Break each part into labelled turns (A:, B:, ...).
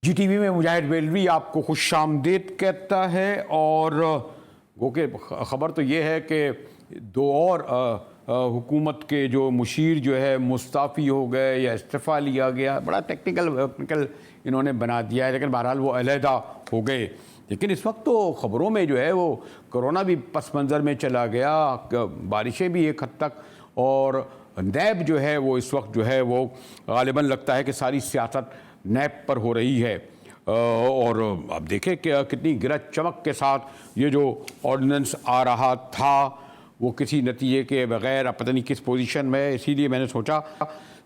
A: जीटीवी में मुजाहिद बेलवी आपको खुशामदीद कहता है। और गो के ख़बर तो ये है कि दो और हुकूमत के जो मुशीर जो है मुस्ताफ़ी हो गए या इस्तीफ़ा लिया गया। बड़ा टेक्निकल इन्होंने बना दिया है, लेकिन बहरहाल वो अलहदा हो गए। लेकिन इस वक्त तो ख़बरों में जो है वो कोरोना भी पस मंज़र में चला गया, बारिशें भी एक हद तक, और नैब जो है वो इस वक्त जो है वो ग़ालिबन लगता है कि सारी सियासत नैब पर हो रही है। और अब देखें कि कितनी गिरज चमक के साथ ये जो ऑर्डिनेंस आ रहा था वो किसी नतीजे के बग़ैर अब पता नहीं किस पोजीशन में है। इसीलिए मैंने सोचा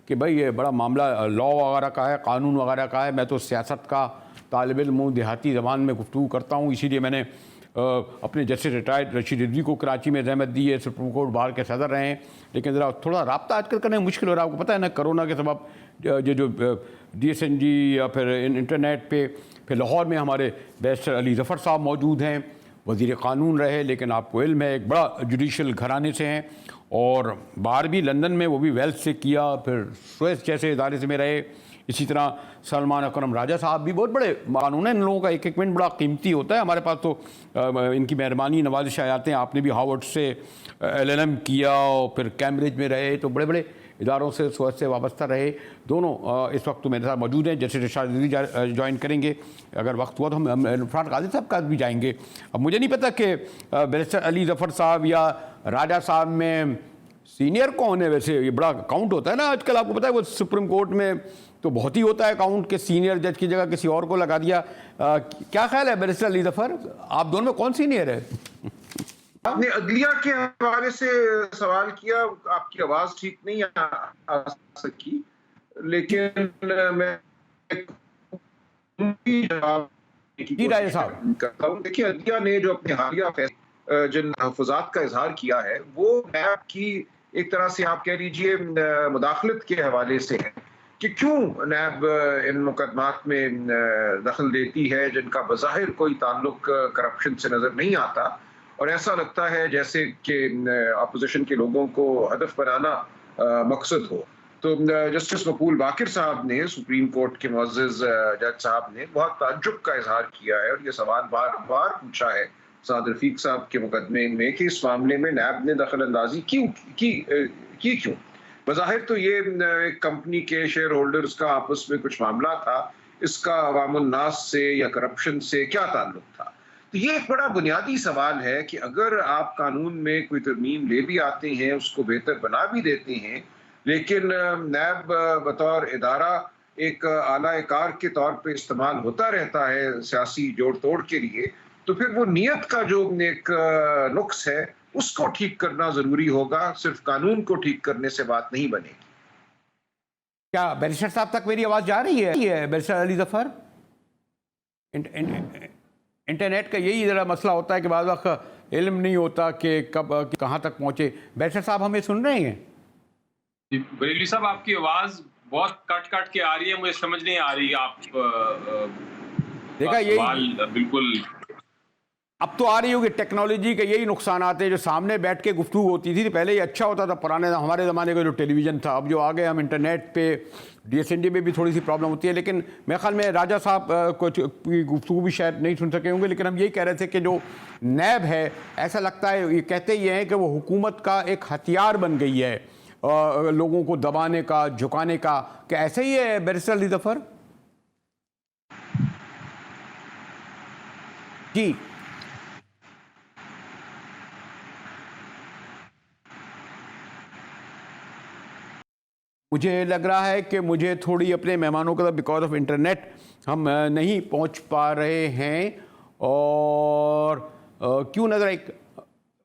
A: कि भाई ये बड़ा मामला लॉ वगैरह का है, कानून वगैरह का है। मैं तो सियासत का तालिब इल्म हूँ, देहाती ज़बान में गुफ्तगू करता हूँ। इसीलिए मैंने अपने जैसे रिटायर्ड रशीद रिजवी को कराची में रहमत दी है, सुप्रीम कोर्ट बार के सदर रहे हैं, लेकिन ज़रा थोड़ा रब्ता आजकल करने मुश्किल हो रहा है। आपको पता है ना, कोरोना के सबब जो DSNG या फिर इंटरनेट पे, फिर लाहौर में हमारे बैरिस्टर अली ज़फ़र साहब मौजूद हैं, वज़ीर क़ानून रहे, लेकिन आपको इल्म है एक बड़ा जुडिशल घराने से हैं, और बाहर भी लंदन में वो भी वेल्स से किया, फिर सुएस जैसे इदारे से में रहे। इसी तरह सलमान अकरम राजा साहब भी बहुत बड़े कानून हैं। इन लोगों का एक एक मिनट बड़ा कीमती होता है। हमारे पास तो इनकी मेहरबानी नवाजिश आते हैं। आपने भी हार्वर्ड से LLM किया और फिर कैम्ब्रिज में रहे, तो बड़े बड़े इदारों से सुएस से वाबस्ता रहे। दोनों इस वक्त तो मेरे साथ मौजूद हैं। जैसे रिशाद ज्वाइन करेंगे, अगर वक्त हुआ तो हम इरफान काजी साहब का भी जाएंगे। अब मुझे नहीं पता कि बैरिस्टर अली ज़फ़र साहब या राजा साहब में सीनियर कौन है। वैसे ये बड़ा काउंट होता है ना आजकल, आपको पता है वो सुप्रीम कोर्ट में तो बहुत ही होता है काउंट के सीनियर जज की जगह किसी और को लगा दिया। क्या ख्याल है बैरिस्टर अली ज़फ़र, आप दोनों में कौन सीनियर है?
B: आपने अदलिया के हवाले से सवाल किया, आपकी आवाज ठीक नहीं आ सकी, लेकिन मैं जवाब
A: जी राजा साहब
B: करता हूँ। देखिए, अदलिया ने जो अपने हालिया फैसले जिन तहफ़्फ़ुज़ात का इजहार किया है वो नैब की एक तरह से आप कह लीजिए मुदाखलत के हवाले से है कि क्यों नैब इन मुकदमात में दखल देती है जिनका बज़ाहिर कोई ताल्लुक करप्शन से नजर नहीं आता, और ऐसा लगता है जैसे कि अपोजिशन के लोगों को हदफ बनाना मकसद हो। तो जस्टिस मकबूल बाकिर साहब ने, सुप्रीम कोर्ट के मुअज़्ज़ज़ जज साहब ने बहुत ताज्जुब का इजहार किया है, और ये सवाल बार बार पूछा है साद रफीक साहब के मुकदमे में कि इस मामले में नैब ने दखल अंदाजी क्यों। बज़ाहिर तो ये एक कंपनी के शेयर होल्डर्स का आपस में कुछ मामला था, इसका अवामुन नास से या करप्शन से क्या ताल्लुक था। तो ये एक बड़ा बुनियादी सवाल है कि अगर आप कानून में कोई तरमीम ले भी आते हैं, उसको बेहतर बना भी देते हैं, लेकिन नैब बतौर इदारा एक आला कार के तौर पे इस्तेमाल होता रहता है सियासी जोड़ तोड़ के लिए, तो फिर वो नियत का जो एक नुक्स है उसको ठीक करना जरूरी होगा। सिर्फ कानून को ठीक करने से बात नहीं बनेगी।
A: क्या बैरिस्टर साहब तक मेरी आवाज़ जा रही है? बैरिस्टर अली ज़फ़र, इंटरनेट का यही ज़रा मसला होता है कि बाद वक्त इल्म नहीं होता कि कब कहाँ तक पहुँचे। बैरिस्टर साहब हमें सुन रहे हैं?
C: बरेली साहब, आपकी आवाज़ बहुत कट कट के आ रही है, मुझे समझ नहीं आ रही। आप
A: देखा यही
C: बिल्कुल
A: अब तो आ रही होगी। टेक्नोलॉजी के यही नुकसान आते हैं। जो सामने बैठ के गुफ्तगू होती थी पहले, ये अच्छा होता था, पुराने हमारे ज़माने का जो टेलीविज़न था। अब जो आ गए हम इंटरनेट पे, DSNG में भी थोड़ी सी प्रॉब्लम होती है। लेकिन मेरे ख्याल में राजा साहब कुछ गुफ्तगू भी शायद नहीं सुन सके होंगे, लेकिन हम यही कह रहे थे कि जो नैब है, ऐसा लगता है, ये कहते ही हैं कि वो हुकूमत का एक हथियार बन गई है लोगों को दबाने का, झुकाने का। क्या ऐसे ही है बैरिस्टर अली ज़फ़र जी? मुझे लग रहा है कि मुझे थोड़ी अपने मेहमानों के साथ बिकॉज ऑफ इंटरनेट हम नहीं पहुंच पा रहे हैं, और क्यों नज़र एक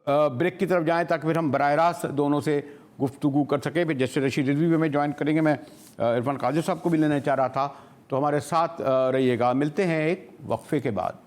A: ब्रेक की तरफ जाएं ताकि फिर हम बराह रास्त दोनों से गुफ्तगू कर सकें। फिर जैसे रशीद रिजवी में ज्वाइन करेंगे, मैं इरफान काजी साहब को भी लेना चाह रहा था, तो हमारे साथ रहिएगा। मिलते हैं एक वक्फे के बाद।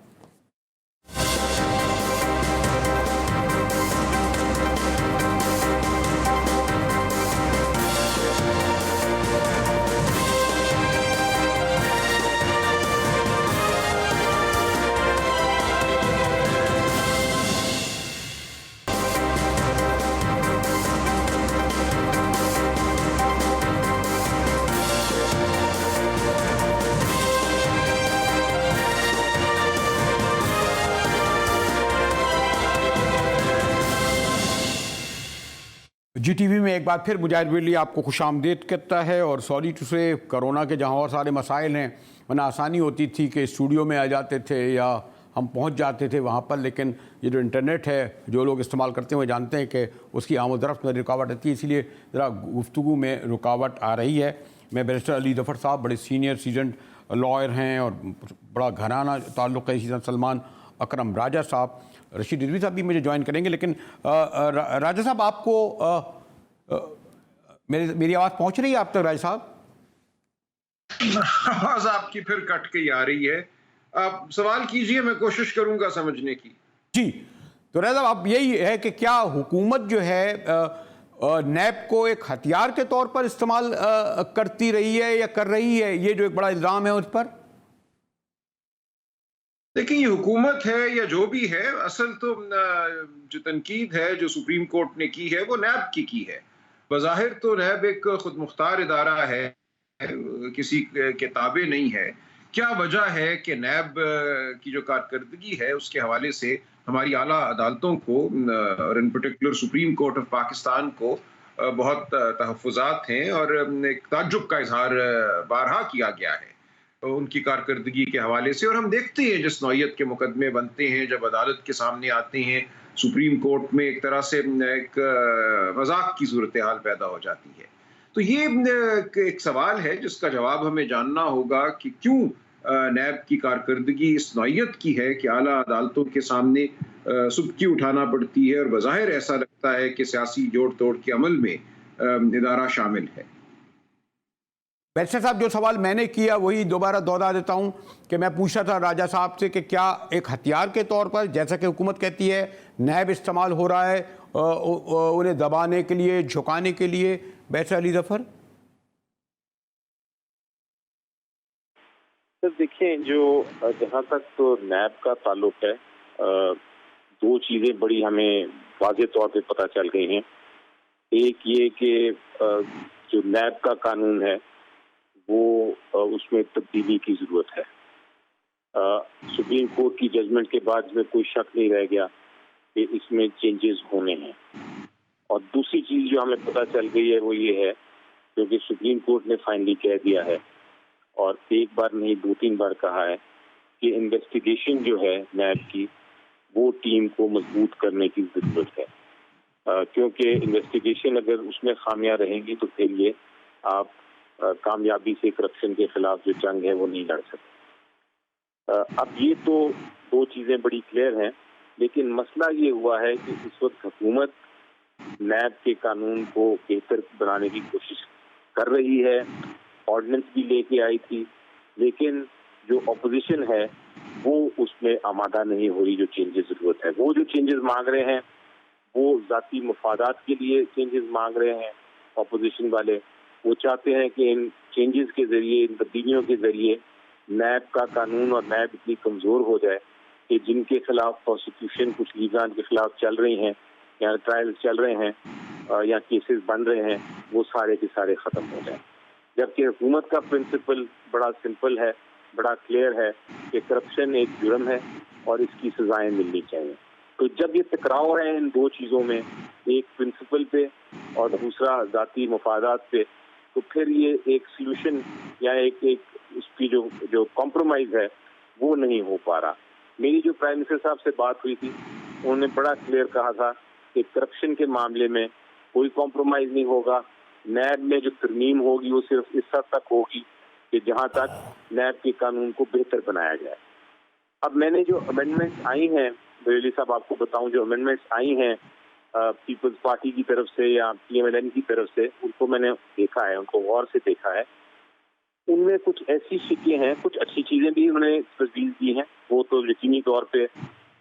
A: GTV में एक बार फिर मुजाहिद बरेली आपको खुशामदीद कहता है। और सॉरी टू से, कोरोना के जहाँ और सारे मसाइल हैं, वरना आसानी होती थी कि स्टूडियो में आ जाते थे या हम पहुँच जाते थे वहाँ पर, लेकिन ये जो इंटरनेट है जो लोग इस्तेमाल करते हैं वो जानते हैं कि उसकी आमद-ओ-रफ्त में रुकावट आती है, इसलिए ज़रा गुफ्तगू में रुकावट आ रही है। मैं बैरिस्टर अली ज़फ़र साहब बड़े सीनियर सीजन लॉयर हैं और बड़ा घराना ताल्लुक़ है, इसी तरह सलमान अकरम राजा साहब, रशीद रिजवी साहब भी मुझे ज्वाइन करेंगे। लेकिन राजा साहब, आपको मेरी आवाज़ पहुंच रही है आप तक? राजा साहब,
B: आवाज आपकी फिर कट के आ रही है, आप सवाल कीजिए, मैं कोशिश करूंगा समझने की।
A: जी, तो राजा साहब, अब यही है कि क्या हुकूमत जो है नैब को एक हथियार के तौर पर इस्तेमाल करती रही है या कर रही है? ये जो एक बड़ा इल्ज़ाम है उस पर।
B: देखिए, ये हुकूमत है या जो भी है, असल तो जो तनकीद है जो सुप्रीम कोर्ट ने की है वो नैब की है। बज़ाहिर तो नैब एक खुद मुख्तार इदारा है, किसी के ताबे नहीं है। क्या वजह है कि नैब की जो कारकर्दगी है उसके हवाले से हमारी आला अदालतों को और इन particular supreme court of Pakistan को बहुत तहफ़्फ़ुज़ात हैं और एक ताज्जुब का इजहार बारहा किया गया है उनकी कारकर्दगी के हवाले से। और हम देखते हैं जिस नौयत के मुकदमे बनते हैं, जब अदालत के सामने आते हैं सुप्रीम कोर्ट में, एक तरह से एक मजाक की सूरत हाल पैदा हो जाती है। तो ये एक सवाल है जिसका जवाब हमें जानना होगा कि क्यों नैब की कारकर्दगी इस नौयत की है कि आला अदालतों के सामने सुबकी उठाना पड़ती है और बज़ाहिर ऐसा लगता है कि सियासी जोड़ तोड़ के अमल में इदारा शामिल है।
A: बैरिस्टर साहब, जो सवाल मैंने किया वही दोबारा दोहरा देता हूं कि मैं पूछा था राजा साहब से कि क्या एक हथियार के तौर पर, जैसा कि हुकूमत कहती है, नैब इस्तेमाल हो रहा है उन्हें दबाने के लिए, झुकाने के लिए। बैरिस्टर अली ज़फ़र।
D: सर देखिए, जो जहाँ तक तो नैब का ताल्लुक है, दो चीज़ें बड़ी हमें वाज़े तौर पे पता चल गई हैं। एक ये कि जो नैब का कानून है वो उसमें तब्दीली की ज़रूरत है। सुप्रीम कोर्ट की जजमेंट के बाद में कोई शक नहीं रह गया कि इसमें चेंजेस होने हैं। और दूसरी चीज़ जो हमें पता चल गई है वो ये है, क्योंकि सुप्रीम कोर्ट ने फाइनली कह दिया है और एक बार नहीं 2-3 बार कहा है कि इन्वेस्टिगेशन जो है नैब की, वो टीम को मजबूत करने की ज़रूरत है। क्योंकि इन्वेस्टिगेशन अगर उसमें खामियां रहेंगी तो फिर ये आप कामयाबी से करप्शन के खिलाफ जो जंग है वो नहीं लड़ सकते। अब ये तो दो चीज़ें बड़ी क्लियर हैं, लेकिन मसला ये हुआ है कि इस वक्त हुकूमत नैब के कानून को बेहतर बनाने की कोशिश कर रही है, ऑर्डिनेंस भी लेके आई थी, लेकिन जो ऑपोजिशन है वो उसमें आमादा नहीं हो रही। जो चेंजेस ज़रूरत है, वो जो चेंजेस मांग रहे हैं वो ज़ाती मफादात के लिए चेंजेस मांग रहे हैं ऑपोजिशन वाले। वो चाहते हैं कि इन चेंजेस के ज़रिए, इन तब्दीलियों के ज़रिए नैब का कानून और नैब इतनी कमज़ोर हो जाए कि जिनके खिलाफ प्रोसिक्यूशन कुछ लीगान के खिलाफ चल रही हैं या ट्रायल्स चल रहे हैं या केसेस बन रहे हैं, वो सारे के सारे ख़त्म हो जाए। जबकि हुकूमत का प्रिंसिपल बड़ा सिंपल है, बड़ा क्लियर है कि करप्शन एक जुर्म है और इसकी सजाएं मिलनी चाहिए। तो जब ये टकराव है इन दो चीज़ों में, एक प्रिंसिपल पे और दूसरा ज़ाती मफादात पे, तो फिर ये एक सॉल्यूशन या एक उसकी जो कॉम्प्रोमाइज़ है वो नहीं हो पा रहा। मेरी जो प्राइम मिनिस्टर साहब से बात हुई थी, उन्होंने बड़ा क्लियर कहा था कि करप्शन के मामले में कोई कॉम्प्रोमाइज़ नहीं होगा। नैब में जो तरमीम होगी वो सिर्फ इस हद तक होगी कि जहाँ तक नैब के कानून को बेहतर बनाया जाए। अब मैंने जो अमेंडमेंट्स आई हैं, बरेली साहब आपको बताऊं, जो अमेंडमेंट्स आई हैं पीपल्स पार्टी की तरफ से या PMLN की तरफ से, उनको मैंने देखा है, उनको गौर से देखा है। उनमें कुछ ऐसी शिकें हैं, कुछ अच्छी चीज़ें भी उन्होंने तजवीज़ दी हैं, वो तो यकीनी तौर पर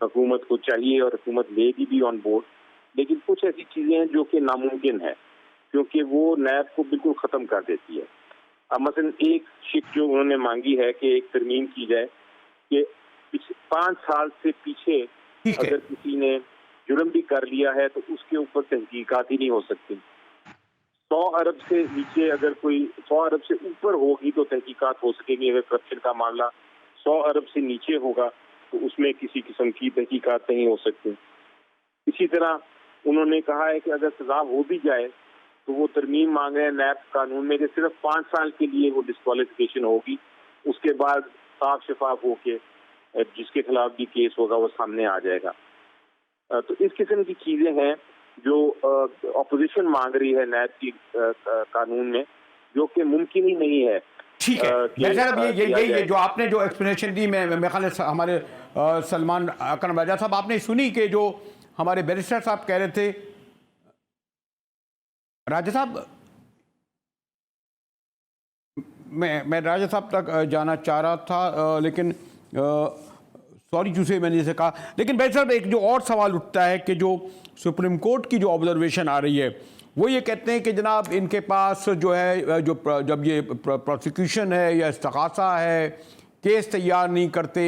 D: हुकूमत को चाहिए और हुकूमत लेगी भी ऑन बोर्ड। लेकिन कुछ ऐसी चीज़ें हैं जो कि नामुमकिन है, क्योंकि वो नैब को बिल्कुल ख़त्म कर देती है। अब मसलन एक शिक जो उन्होंने मांगी है कि एक तरमीम की जाए कि 5 साल से पीछे अगर किसी ने जुर्म भी कर लिया है तो उसके ऊपर तहकीकात ही नहीं हो सकती। 100 अरब से नीचे अगर कोई 100 अरब से ऊपर होगी तो तहकीकात हो सकेगी। अगर करप्शन का मामला 100 अरब से नीचे होगा तो उसमें किसी किस्म की तहकीकात नहीं हो सकती। इसी तरह उन्होंने कहा है कि अगर सजा हो भी जाए तो वो तरमीम मांग रहे हैं नैब कानून में कि सिर्फ 5 साल के लिए वो डिस्क्वालिफिकेशन होगी, उसके बाद साफ शफाफ होके जिसके खिलाफ भी केस होगा वो सामने आ जाएगा। तो इस किस्म की चीजें हैं जो ऑपोजिशन मांग रही है नैब की कानून में, जो कि मुमकिन ही नहीं है।
A: ठीक है, ये जो आपने जो एक्सप्लेनेशन दी, मैं ख्याल है हमारे सलमान अकरम राजा साहब, आपने सुनी कि जो हमारे बैरिस्टर साहब कह रहे थे। राजा साहब, मैं राजा साहब तक जाना चाह रहा था, लेकिन सॉरी जूसे मैंने जैसे कहा, लेकिन भाई साहब एक जो और सवाल उठता है कि जो सुप्रीम कोर्ट की जो ऑब्जर्वेशन आ रही है वो ये कहते हैं कि जनाब इनके पास जो है जब ये प्रोसिक्यूशन है या इस्तग़ासा है, केस तैयार नहीं करते।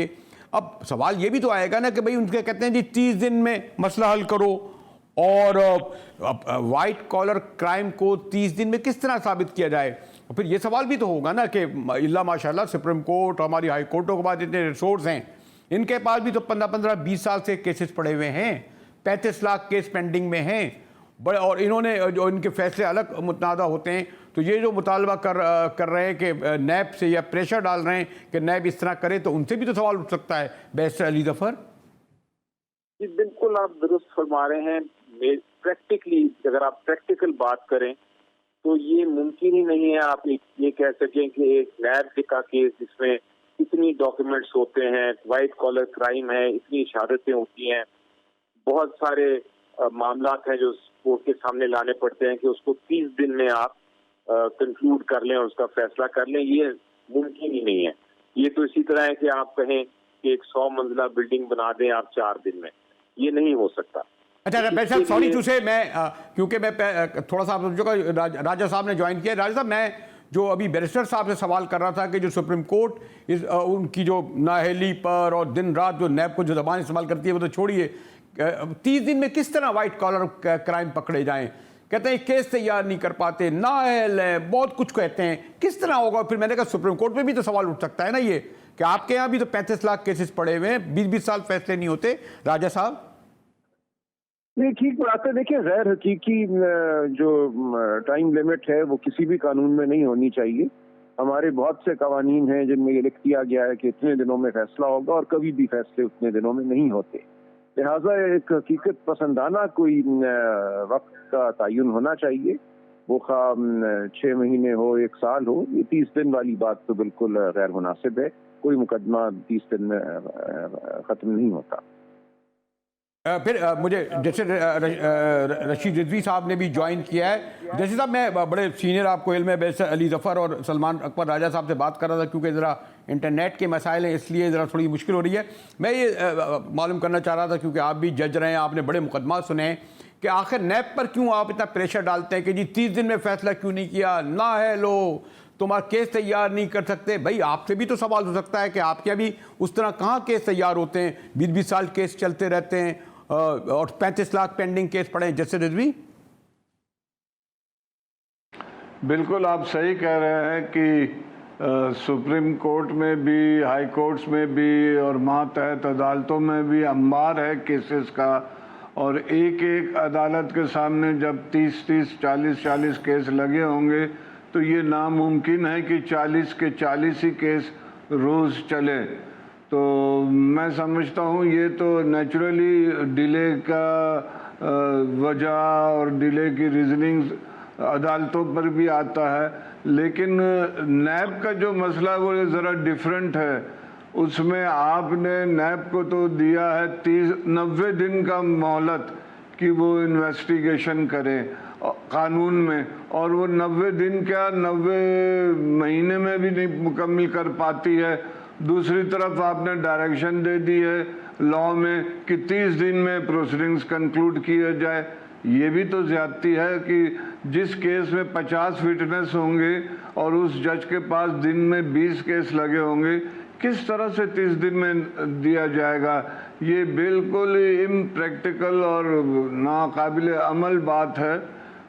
A: अब सवाल ये भी तो आएगा ना कि भाई उनके कहते हैं जी 30 दिन में मसला हल करो, और वाइट कॉलर क्राइम को 30 दिन में किस तरह साबित किया जाए। और फिर ये सवाल भी तो होगा ना कि इल्ला माशाल्लाह सुप्रीम कोर्ट, हमारी हाई कोर्टों के पास इतने रिसोर्स हैं, इनके पास भी तो 15-20 साल से केसेस पड़े हुए हैं, 35 लाख केस पेंडिंग में हैं बड़े, और इन्होंने जो इनके फैसले अलग मुतनादा होते हैं। तो ये जो मुतालबा कर रहे हैं कि नैब से या प्रेशर डाल रहे हैं कि नैब इस तरह करे, तो उनसे भी तो सवाल उठ सकता है। बैरिस्टर अली ज़फ़र
D: जी बिल्कुल आप दुरुस्त फरमा रहे हैं। प्रैक्टिकली अगर आप प्रैक्टिकल बात करें तो ये मुमकिन ही नहीं है आप ये कह सकें कि एक नैब का केस जिसमें इतनी डॉक्यूमेंट्स होते हैं, वाइट कॉलर क्राइम है, इतनी शहादतें होती हैं, बहुत सारे मामला हैं जो कोर्ट के सामने लाने पड़ते हैं कि उसको 30 दिन में आप कंक्लूड कर लें और उसका फैसला कर लें, ये मुमकिन ही नहीं है। ये तो इसी तरह है कि आप कहें कि एक 100 मंजिला बिल्डिंग बना दें आप 4 दिन में, ये नहीं हो सकता।
A: अच्छा भाई साहब, सॉरी तुझे मैं क्योंकि मैं थोड़ा सा राजा साहब ने ज्वाइन किया। राजा साहब, मैं जो अभी बैरिस्टर साहब से सवाल कर रहा था कि जो सुप्रीम कोर्ट उनकी जो नाअहली पर और दिन रात जो नैब को जो ज़बान इस्तेमाल करती है वो तो छोड़िए, 30 दिन में किस तरह वाइट कॉलर क्राइम पकड़े जाएं। कहते हैं केस तैयार नहीं कर पाते, नाअहल है, बहुत कुछ कहते हैं, किस तरह होगा। फिर मैंने कहा सुप्रीम कोर्ट में भी तो सवाल उठ सकता है ना ये कि आपके यहाँ भी तो 35 लाख केसेस पड़े हुए हैं, 20-20 साल फैसले नहीं होते। राजा साहब
E: नहीं, ठीक बात है। देखिए, गैर हकीकी जो टाइम लिमिट है वो किसी भी कानून में नहीं होनी चाहिए। हमारे बहुत से कवानीन हैं जिनमें ये लिख दिया गया है कि इतने दिनों में फैसला होगा, और कभी भी फैसले उतने दिनों में नहीं होते। लिहाजा एक हकीकत पसंदाना कोई वक्त का तयन होना चाहिए, वो 6 महीने हो, 1 साल हो। ये 30 दिन वाली बात तो बिल्कुल गैर मुनासिब है। कोई मुकदमा 30 दिन में ख़त्म नहीं होता।
A: फिर मुझे जैसे रशीद रिजवी साहब ने भी ज्वाइन किया है। जैसे साहब, मैं बड़े सीनियर आपको इल्म है, बैरिस्टर अली ज़फ़र और सलमान अकबर राजा साहब से बात कर रहा था, क्योंकि ज़रा इंटरनेट के मसाइल हैं इसलिए ज़रा थोड़ी मुश्किल हो रही है। मैं ये मालूम करना चाह रहा था, क्योंकि आप भी जज रहे हैं, आपने बड़े मुकदमा सुने हैं, कि आखिर नैब पर क्यों आप इतना प्रेशर डालते हैं कि जी 30 दिन में फैसला क्यों नहीं किया, ना है लो तुम्हारा केस तैयार नहीं कर सकते। भाई आपसे भी तो सवाल हो सकता है कि आपके अभी उस तरह कहाँ केस तैयार होते हैं, 20-20 साल केस चलते रहते हैं, और 35 लाख पेंडिंग केस पड़े हैं। जस्टिस रिजवी
F: बिल्कुल आप सही कह रहे हैं कि सुप्रीम कोर्ट में भी, हाई कोर्ट्स में भी और मातहत अदालतों में भी अंबार है केसेस का, और एक एक अदालत के सामने जब 30-30, 40-40 केस लगे होंगे तो ये नामुमकिन है कि 40 के 40 ही केस रोज़ चले। तो मैं समझता हूँ ये तो नेचुरली डिले का वजह और डिले की रीजनिंग अदालतों पर भी आता है। लेकिन नैब का जो मसला वो ज़रा डिफरेंट है। उसमें आपने नैब को तो दिया है 90 दिन का मोहलत कि वो इन्वेस्टिगेशन करें कानून में, और वो 90 दिन क्या 90 महीने में भी नहीं मुकम्मल कर पाती है। दूसरी तरफ आपने डायरेक्शन दे दी है लॉ में कि 30 दिन में प्रोसीडिंग्स कंक्लूड किए जाए। ये भी तो ज्यादती है कि जिस केस में 50 विटनेस होंगे और उस जज के पास दिन में 20 केस लगे होंगे, किस तरह से 30 दिन में दिया जाएगा। ये बिल्कुल इम्प्रैक्टिकल और नाकाबिले अमल बात है।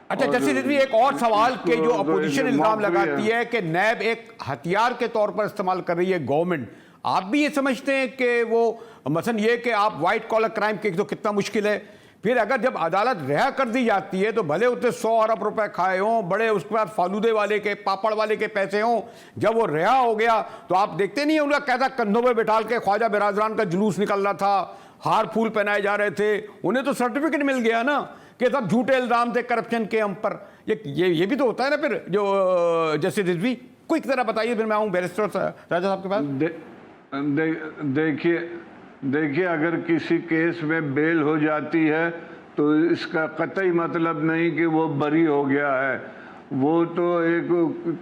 A: अच्छा जस्टिस रिजवी, एक और सवाल के जो अपोजिशन इल्जाम लगाती है कि नैब एक हथियार के तौर पर इस्तेमाल कर रही है गवर्नमेंट, आप भी ये समझते हैं कि वो मसलन ये कि आप वाइट कॉलर क्राइम के तो कितना मुश्किल है, फिर अगर जब अदालत रिहा कर दी जाती है तो भले उतने 100 अरब रुपए खाए हों, बड़े उसके बाद फालूदे वाले के, पापड़ वाले के पैसे हों, जब वो रिहा हो गया तो आप देखते नहीं, उनका कहता कंधों पे बिठाल के ख्वाजा बिरादरान का जुलूस निकल रहा था, हार फूल पहनाए जा रहे थे, उन्हें तो सर्टिफिकेट मिल गया ना कि सब झूठे इल्जाम थे करप्शन के हम पर। ये भी तो होता है ना। फिर जो जस्टिस रिजवी कोई तरह बताइए, फिर मैं आऊँ बैरिस्टर राजा साहब के पास।
F: देखिए अगर किसी केस में बेल हो जाती है तो इसका कतई मतलब नहीं कि वो बरी हो गया है। वो तो एक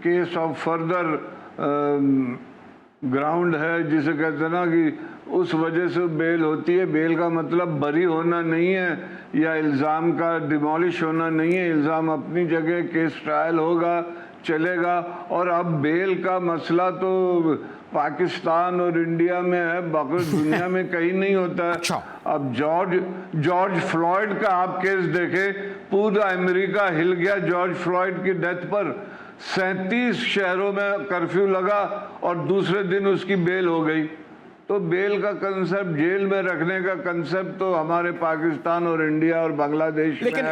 F: केस ऑफ फर्दर ग्राउंड है, जिसे कहते हैं ना कि उस वजह से बेल होती है। बेल का मतलब बरी होना नहीं है या इल्ज़ाम का डिमोलिश होना नहीं है। इल्ज़ाम अपनी जगह, केस ट्रायल होगा, चलेगा। और अब बेल का मसला तो पाकिस्तान और इंडिया में है, बाकी दुनिया में कहीं नहीं होता है। अब जॉर्ज फ्लॉयड का आप केस देखें, पूरा अमेरिका हिल गया जॉर्ज फ्लॉयड की डेथ पर। 37 शहरों में कर्फ्यू लगा और दूसरे दिन उसकी बेल हो गई। तो बेल का कंसेप्ट, जेल में रखने का कंसेप्ट तो हमारे पाकिस्तान और इंडिया और बांग्लादेश में है।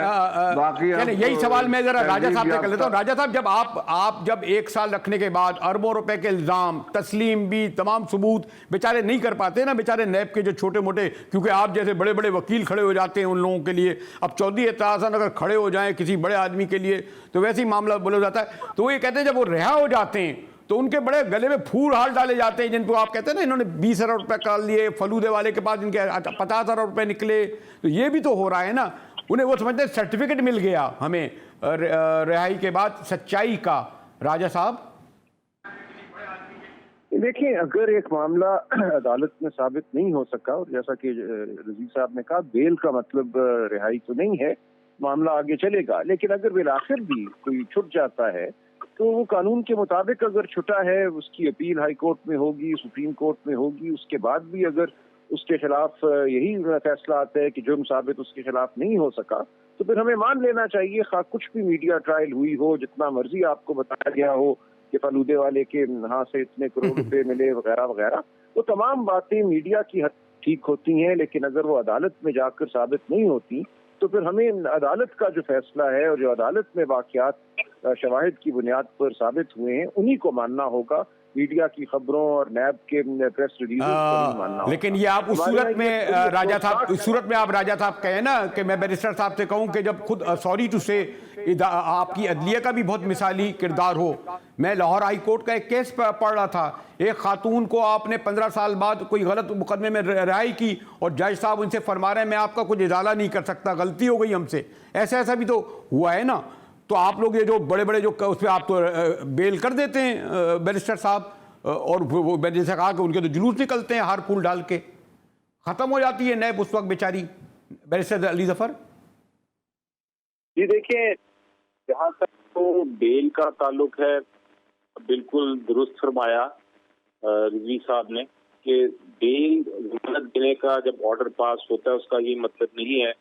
F: बाकी
A: यही सवाल मैं जरा राजा साहब से कर लेता हूँ। राजा साहब, जब आप जब 1 साल रखने के बाद अरबों रुपए के इल्जाम, तस्लीम भी, तमाम सबूत बेचारे नहीं कर पाते ना, बेचारे नैब के जो छोटे मोटे, क्योंकि आप जैसे बड़े बड़े वकील खड़े हो जाते हैं उन लोगों के लिए। अब चौधरी एतराज़ अगर खड़े हो जाएं किसी बड़े आदमी के लिए तो वैसे ही मामला बोला जाता है। तो ये कहते हैं जब वो रिहा हो जाते हैं तो उनके बड़े गले में फूल हार डाले जाते हैं, जिनको आप कहते हैं ना इन्होंने 20 अरब रुपए कर लिए, फलूदे वाले के पास इनके 50 अरब रुपए निकले। तो ये भी तो हो रहा है ना। उन्हें वो समझते हैं सर्टिफिकेट मिल गया हमें रिहाई के बाद सच्चाई का। राजा साहब
E: देखिए, अगर एक मामला अदालत में साबित नहीं हो सका, और जैसा कि रजीक साहब ने कहा, बेल का मतलब रिहाई तो नहीं है, मामला आगे चलेगा। लेकिन अगर बिल आखिर भी कोई छुट जाता है तो वो कानून के मुताबिक अगर छुटा है, उसकी अपील हाई कोर्ट में होगी, सुप्रीम कोर्ट में होगी। उसके बाद भी अगर उसके खिलाफ यही फैसला आता है कि जुर्म साबित उसके खिलाफ नहीं हो सका, तो फिर हमें मान लेना चाहिए, खा कुछ भी मीडिया ट्रायल हुई हो, जितना मर्जी आपको बताया गया हो कि फलूदे वाले के यहाँ से इतने करोड़ रुपए मिले वगैरह वगैरह, वो तमाम बातें मीडिया की हद ठीक होती हैं। लेकिन अगर वो अदालत में जाकर साबित नहीं होती तो फिर हमें अदालत का जो फैसला है और जो अदालत में वाकयात शवाहिद की बुनियाद पर साबित हुए हैं, उन्हीं को मानना होगा। मीडिया की खबरों और नैब के प्रेस रिलीज को मानना।
A: लेकिन ये आप उस सूरत में राजा साहब, उस सूरत में आप राजा साहब कहें ना कि मैं बैरिस्टर साहब से कहूं कि जब खुद सॉरी टू से आपकी अदलिया का भी बहुत मिसाली किरदार हो। मैं लाहौर हाई कोर्ट का एक केस पढ़ रहा था, एक खातून को आपने 15 साल बाद कोई गलत मुकदमे में रिहाई की और जज साहब उनसे फरमा रहे हैं मैं आपका कुछ इजाला नहीं कर सकता, गलती हो गई हमसे। ऐसा भी तो हुआ है ना। तो आप लोग ये जो बड़े बड़े जो उस पर आप तो बेल कर देते हैं बैरिस्टर साहब, और वो जैसे कहा कि उनके तो जुलूस निकलते हैं हार फूल डाल के, खत्म हो जाती है नैब उस वक्त बेचारी। बैरिस्टर अली जफर
D: जी, देखिए, जहाँ तक तो बेल का ताल्लुक है, बिल्कुल दुरुस्त फरमाया रिजवी साहब ने कि बेल जमानत देने का जब ऑर्डर पास होता है उसका ये मतलब नहीं है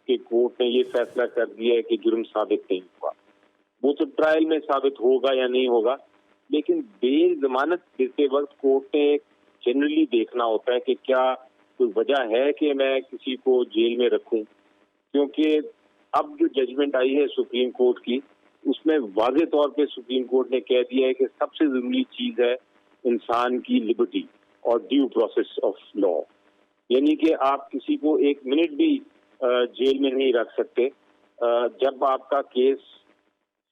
D: कि कोर्ट ने ये फैसला कर दिया है कि जुर्म साबित नहीं हुआ। वो तो ट्रायल में साबित होगा या नहीं होगा। लेकिन बेल जमानत देते वक्त कोर्ट ने जनरली देखना होता है कि क्या कोई वजह है कि मैं किसी को जेल में रखूं, क्योंकि अब जो जजमेंट आई है सुप्रीम कोर्ट की, उसमें वाज़े तौर पे सुप्रीम कोर्ट ने कह दिया है कि सबसे जरूरी चीज है इंसान की लिबर्टी और ड्यू प्रोसेस ऑफ लॉ। यानी कि आप किसी को 1 मिनट भी जेल में नहीं रख सकते। जब आपका केस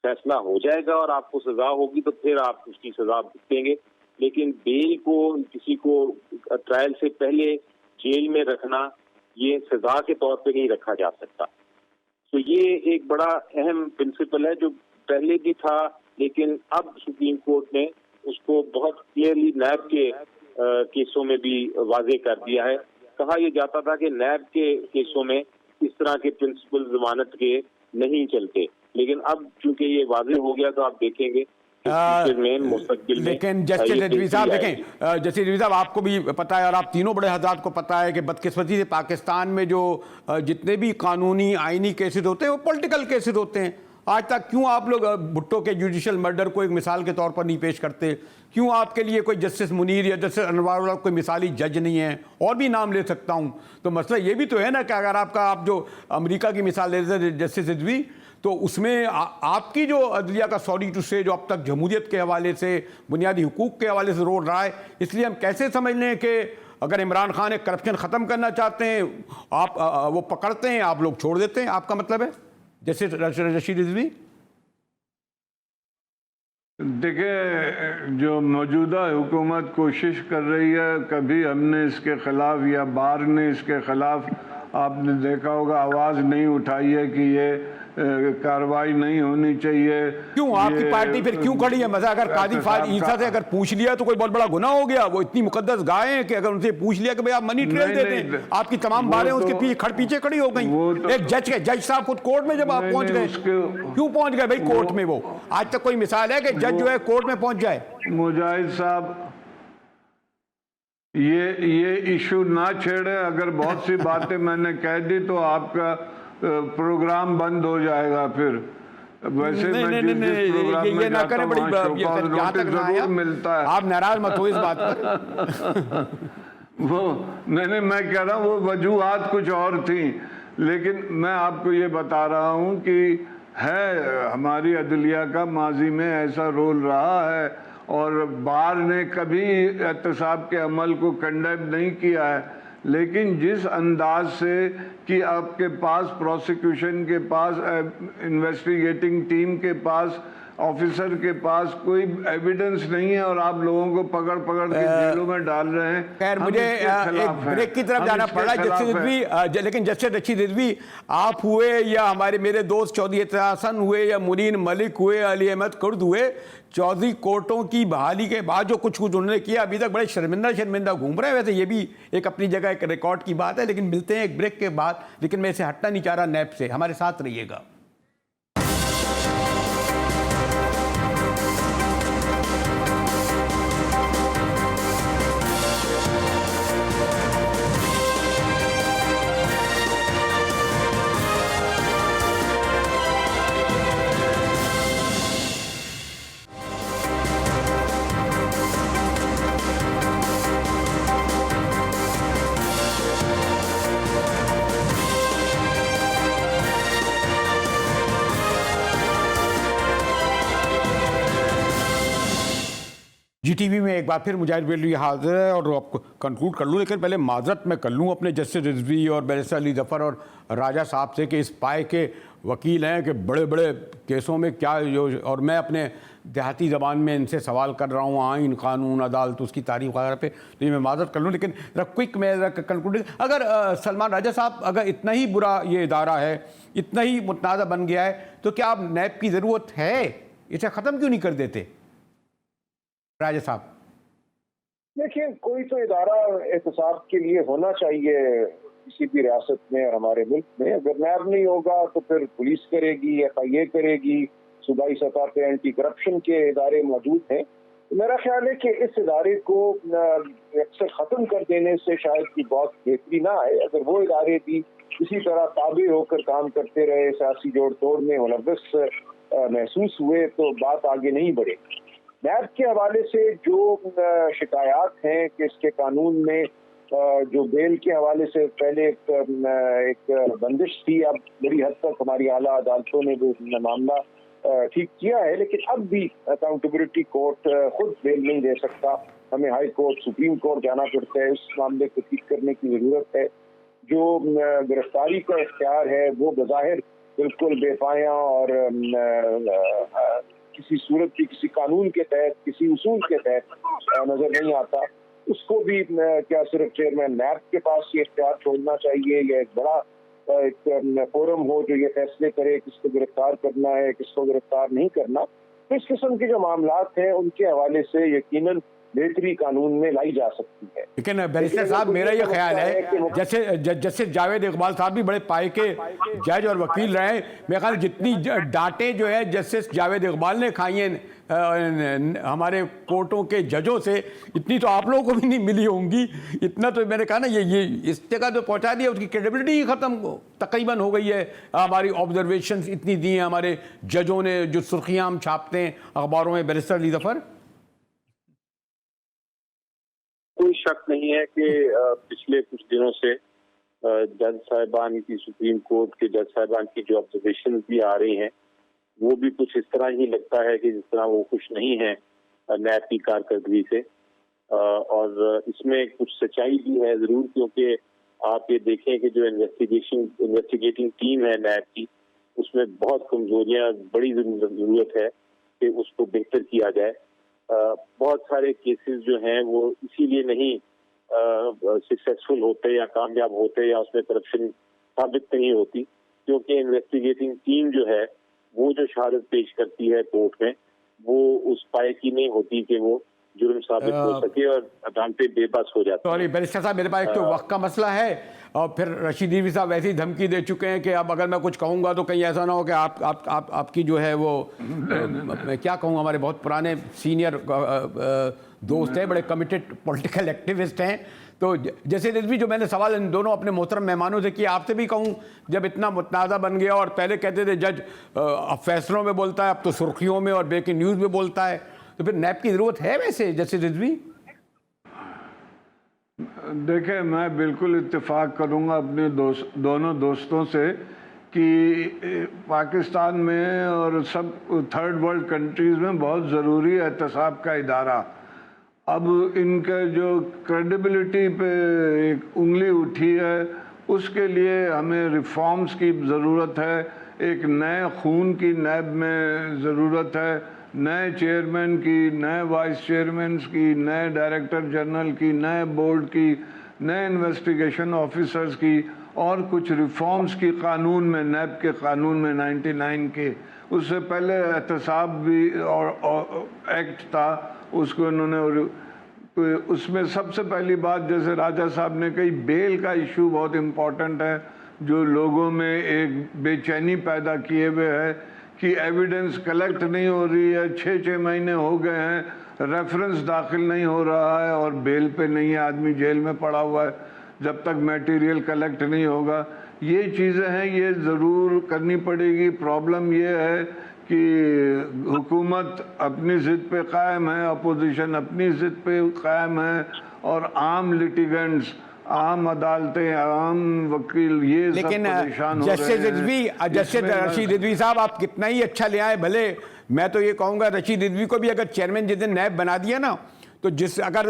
D: फैसला हो जाएगा और आपको सजा होगी तो फिर आप उसकी सजा भुगतेंगे। लेकिन बेल को, किसी को ट्रायल से पहले जेल में रखना, ये सजा के तौर पे नहीं रखा जा सकता। तो ये एक बड़ा अहम प्रिंसिपल है जो पहले भी था, लेकिन अब सुप्रीम कोर्ट ने उसको बहुत क्लियरली नैब के केसों में भी वाजे कर दिया है। कहा यह जाता था कि नैब के केसों में इस तरह के प्रिंसिपल जमानत के नहीं चलते, लेकिन अब चूंकि ये वाजे हो गया तो आप देखेंगे
A: लेकिन जस्टिस रिजवी साहब देखें, जस्टिस रिजवी साहब आपको भी पता है और आप तीनों बड़े हजरात को पता है कि बदकिस्मती से पाकिस्तान में जो जितने भी कानूनी आईनी केसेस होते हैं वो पॉलिटिकल केसेस होते हैं। आज तक क्यों आप लोग भुट्टो के जुडिशियल मर्डर को एक मिसाल के तौर पर नहीं पेश करते? क्यों आपके लिए कोई जस्टिस मुनीर या जस्टिस अनवारुल्लाह कोई मिसाली जज नहीं है? और भी नाम ले सकता हूँ। तो मसला ये भी तो है ना कि अगर आप जो अमेरिका की मिसाल लेते थे जस्टिस रिजवी, तो उसमें आपकी जो अदलिया का सॉरी टू से जो अब तक जमहूरियत के हवाले से, बुनियादी हुकूक के हवाले से रोड रहा है, इसलिए हम कैसे समझ लें कि अगर इमरान खान एक करप्शन ख़त्म करना चाहते हैं, आप वो पकड़ते हैं, आप लोग छोड़ देते हैं, आपका मतलब है जैसे रशीद रिजवी?
F: देखिए, जो मौजूदा हुकूमत कोशिश कर रही है, कभी हमने इसके ख़िलाफ़ या बार ने इसके ख़िलाफ़ आपने देखा होगा आवाज़ नहीं उठाई है कि ये कार्रवाई नहीं होनी चाहिए।
A: क्यों आपकी पार्टी फिर क्यों खड़ी है? मजा अगर कादी ईसा से अगर पूछ लिया तो कोई बहुत बड़ा गुनाह हो गया? वो इतनी मुकद्दस गाय है कि अगर उनसे पूछ लिया कि भाई आप मनी ट्रेल देते हैं, आपकी तमाम बारें उसके पीछे खड़ी हो गई। एक जज साहब खुद कोर्ट में जब आप पहुंच गए, क्यों पहुंच गए भाई कोर्ट में? वो आज तक कोई मिसाल है कि जज जो है कोर्ट में पहुंच जाए?
F: मुजाहिद साहब, ये इशू ना छेड़े। अगर बहुत सी बातें मैंने कह दी तो आपका प्रोग्राम बंद हो जाएगा। फिर वैसे
A: नहीं,
F: मैं
A: नहीं, नहीं,
F: प्रोग्राम
A: ये
F: में
A: ना करें, बड़ी यहाँ तक ना आया,
F: मिलता है।
A: आप नाराज मत हो इस बात पर।
F: वो नहीं, मैं कह रहा हूँ वो वजूहात कुछ और थी, लेकिन मैं आपको ये बता रहा हूँ कि है हमारी अदलिया का माजी में ऐसा रोल रहा है और बार ने कभी एहतसाब के अमल को कंडेम नहीं किया है। लेकिन जिस अंदाज से कि आपके पास प्रोसिक्यूशन के पास, इन्वेस्टिगेटिंग टीम के पास, ऑफिसर के पास कोई एविडेंस नहीं है और आप लोगों को पकड़ के जेलों में डाल रहे हैं।
A: खैर, मुझे एक ब्रेक की तरफ जाना पड़ा जस्टिस रिजवी, लेकिन जस्टिस रशीद रिजवी आप हुए या मेरे दोस्त चौधरी एहतसान हुए या मुनीर मलिक हुए, अली अहमद कुर्द हुए, चौधरी कोर्टों की बहाली के बाद जो कुछ उन्होंने किया, अभी तक बड़े शर्मिंदा घूम रहे हैं। वैसे ये भी एक अपनी जगह एक रिकॉर्ड की बात है। लेकिन मिलते हैं एक ब्रेक के बाद, लेकिन मैं इसे हटना नहीं चाह रहा नैब से। हमारे साथ रहिएगा। GTV में एक बार फिर मुजाहिद बेलवी हाजिर है और आपको कंक्लूड कर लूँ, लेकिन पहले माजरत मैं कर लूँ अपने जस्टिस रिजवी और बैरिस्टर अली जफ़र और राजा साहब से कि इस पाए के वकील हैं कि बड़े बड़े केसों में क्या जो, और मैं अपने देहाती ज़बान में इनसे सवाल कर रहा हूँ आइन, कानून, अदालत, उसकी तारीफ वगैरह पे, तो ये मैं माजरत कर लूँ। लेकिन क्विक मैं कंक्लूड, अगर सलमान राजा साहब, अगर इतना ही बुरा ये इदारा है, इतना ही मुतनाज़ा बन गया है, तो क्या अब नैब की ज़रूरत है? इसे ख़त्म क्यों नहीं कर देते राजा साहब?
E: देखिए, कोई तो इदारा एहतसाब के लिए होना चाहिए किसी भी रियासत में और हमारे मुल्क में। अगर नैब नहीं होगा तो फिर पुलिस करेगी, FIA करेगी, सूबाई सतह पे एंटी करप्शन के इदारे मौजूद हैं। तो मेरा ख्याल है कि इस इदारे को अक्सर ख़त्म कर देने से शायद की बहुत बेहतरी ना आए। अगर वो इदारे भी इसी तरह ताबे होकर काम करते रहे, सियासी जोड़ तोड़ में मुलव्वस महसूस हुए, तो बात आगे नहीं बढ़ेगी। नैब के हवाले से जो शिकायत हैं कि इसके कानून में जो बेल के हवाले से पहले एक बंदिश थी, अब बड़ी हद तक हमारी आला अदालतों ने वो मामला ठीक किया है, लेकिन अब भी अकाउंटेबिलिटी कोर्ट खुद बेल नहीं दे सकता। हमें हाई कोर्ट, सुप्रीम कोर्ट जाना पड़ता है। उस मामले को ठीक करने की ज़रूरत है। जो गिरफ्तारी का इख्तियार है वो बज़ाहिर बिल्कुल बेपाया और किसी सूरत की, किसी कानून के तहत, किसी उसूल के तहत नजर नहीं आता। उसको भी क्या सिर्फ चेयरमैन नैब के पास ये इख्तियार छोड़ना चाहिए या एक बड़ा एक फोरम हो जो ये फैसले करे किसको गिरफ्तार करना है, किसको गिरफ्तार नहीं करना? तो इस किस्म के जो मामलात हैं उनके हवाले से यकीनन बेहतरी कानून में लाई जा सकती है।
A: लेकिन बैरिस्टर साहब, मेरा ये ख्याल है जैसे जस्टिस जावेद इकबाल साहब भी बड़े पाए के जज और वकील रहे। मेरे ख्याल जितनी डांटें जो है जस्टिस जावेद इकबाल ने खाई हैं हमारे कोर्टों के जजों से, इतनी तो आप लोगों को भी नहीं मिली होंगी। इतना तो मैंने कहा ना, ये इस जगह तो पहुंचा दिया, उसकी क्रेडिबिलिटी ही ख़त्म तकरीबन हो गई है। हमारी ऑब्जर्वेशंस इतनी दी हैं हमारे जजों ने, जो सुर्खियाँ हम छापते हैं अखबारों में। बैरिस्टर अली जफ़र,
D: कोई शक नहीं है कि पिछले कुछ दिनों से जज साहिबान की, सुप्रीम कोर्ट के जज साहिबान की जो ऑब्जर्वेशन भी आ रही हैं वो भी कुछ इस तरह ही लगता है कि जिस तरह वो खुश नहीं है नैब की कारकर्दगी से। और इसमें कुछ सच्चाई भी है जरूर, क्योंकि आप ये देखें कि जो इन्वेस्टिगेटिंग टीम है नैब की, उसमें बहुत कमजोरियां, बड़ी जरूरत है कि उसको बेहतर किया जाए। बहुत सारे केसेस जो हैं वो इसीलिए नहीं सक्सेसफुल होते या कामयाब होते या उसमें करप्शन साबित नहीं होती, क्योंकि इन्वेस्टिगेटिंग टीम जो है वो जो शहादत पेश करती है कोर्ट में, वो उस पाए की नहीं होती कि वो जुर्म साबित हो सके और अदालतें बेबस हो जाती हैं।
A: सॉरी बैरिस्टर साहब, मेरे पास एक तो वक्त का मसला है और फिर रशीद रिजवी साहब वैसे ही धमकी दे चुके हैं कि अब अगर मैं कुछ कहूँगा तो कहीं ऐसा ना हो कि आपकी जो है वो मैं क्या कहूँ, हमारे बहुत पुराने सीनियर दोस्त हैं, बड़े कमिटेड पॉलिटिकल एक्टिविस्ट हैं। तो जैसे रिजवी, जो मैंने सवाल इन दोनों अपने मोहतरम मेहमानों से किया, आपसे भी कहूँ, जब इतना मुतनाज़ा बन गया और पहले कहते थे जज अब फैसलों में बोलता है, अब तो सुर्खियों में और ब्रेकिंग न्यूज़ में बोलता है, तो फिर नैब की ज़रूरत है वैसे जैसे रिजवी?
F: देखिए, मैं बिल्कुल इत्तेफाक करूंगा अपने दोनों दोस्तों से कि पाकिस्तान में और सब थर्ड वर्ल्ड कंट्रीज़ में बहुत ज़रूरी है एहतसाब का इदारा। अब इनके जो क्रेडिबिलिटी पे एक उंगली उठी है, उसके लिए हमें रिफॉर्म्स की ज़रूरत है, एक नए खून की नैब में ज़रूरत है, नए चेयरमैन की, नए वाइस चेयरमैन की, नए डायरेक्टर जनरल की, नए बोर्ड की, नए इन्वेस्टिगेशन ऑफिसर्स की, और कुछ रिफॉर्म्स की कानून में, नैब के कानून में 99 के। उससे पहले एहतसाब भी और एक्ट था, उसको उन्होंने, तो उसमें सबसे पहली बात जैसे राजा साहब ने कही, बेल का इशू बहुत इम्पोर्टेंट है, जो लोगों में एक बेचैनी पैदा किए हुए है कि एविडेंस कलेक्ट नहीं हो रही है, 6-6 महीने हो गए हैं, रेफरेंस दाखिल नहीं हो रहा है और बेल पे नहीं है, आदमी जेल में पड़ा हुआ है जब तक मटेरियल कलेक्ट नहीं होगा। ये चीज़ें हैं, ये ज़रूर करनी पड़ेगी। प्रॉब्लम ये है कि हुकूमत अपनी ज़िद पे कायम है, अपोजिशन अपनी ज़िद पे कायम है, और आम लिटिगेंट्स, आम अदालतें, आम वकील, ये सब परेशान हो रहे हैं।
A: जस्टिस रशीद रिजवी साहब, आप कितना ही अच्छा ले आए, भले मैं तो ये कहूँगा रशीद रिजवी को भी अगर चेयरमैन जिस दिन नैब बना दिया ना, तो जिस अगर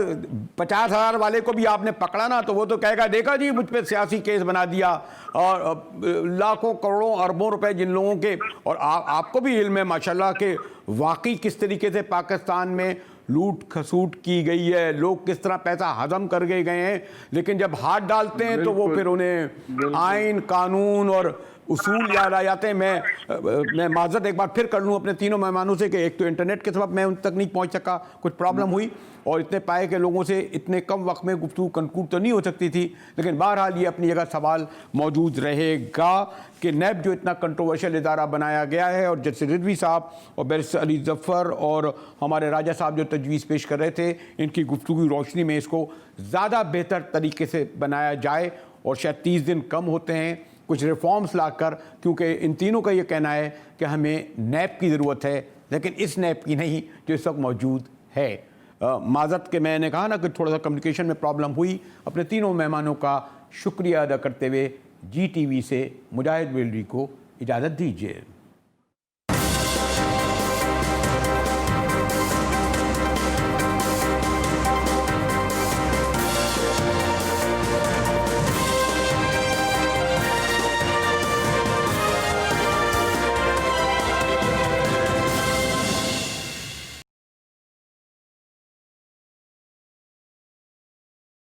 A: 50,000 वाले को भी आपने पकड़ा ना, तो वो तो कहेगा देखा जी मुझ पे सियासी केस बना दिया, और लाखों करोड़ों अरबों रुपए जिन लोगों के, और आपको भी इल्म है माशाल्लाह के वाकई किस तरीके से पाकिस्तान में लूट खसूट की गई है, लोग किस तरह पैसा हजम कर गए हैं, लेकिन जब हाथ डालते हैं तो वो फिर उन्हें आइन, कानून और उसूल याद आ जाते हैं। मैं माजरत एक बार फिर कर लूँ अपने तीनों मेहमानों से कि एक तो इंटरनेट के सबब मैं उन तक नहीं पहुँच सका, कुछ प्रॉब्लम हुई, और इतने पाए के लोगों से इतने कम वक्त में गुफ्तगू कंक्लूड तो नहीं हो सकती थी, लेकिन बहरहाल ये अपनी जगह सवाल मौजूद रहेगा कि नैब जो इतना कंट्रोवर्शियल इदारा बनाया गया है, और जस्टिस रिजवी साहब और बैरिस्टर अली जफ़र और हमारे राजा साहब जो तजवीज़ पेश कर रहे थे, इनकी गुफ्तगू की रोशनी में इसको ज़्यादा बेहतर तरीके से बनाया जाए, और शायद 30 दिन कम होते हैं कुछ रिफॉर्म्स लाकर, क्योंकि इन तीनों का ये कहना है कि हमें नैब की ज़रूरत है, लेकिन इस नैब की नहीं जो इस वक्त मौजूद है। माजरत के मैंने कहा ना कि थोड़ा सा कम्युनिकेशन में प्रॉब्लम हुई। अपने तीनों मेहमानों का शुक्रिया अदा करते हुए GTV से मुजाहिद वेलरी को इजाज़त दीजिए।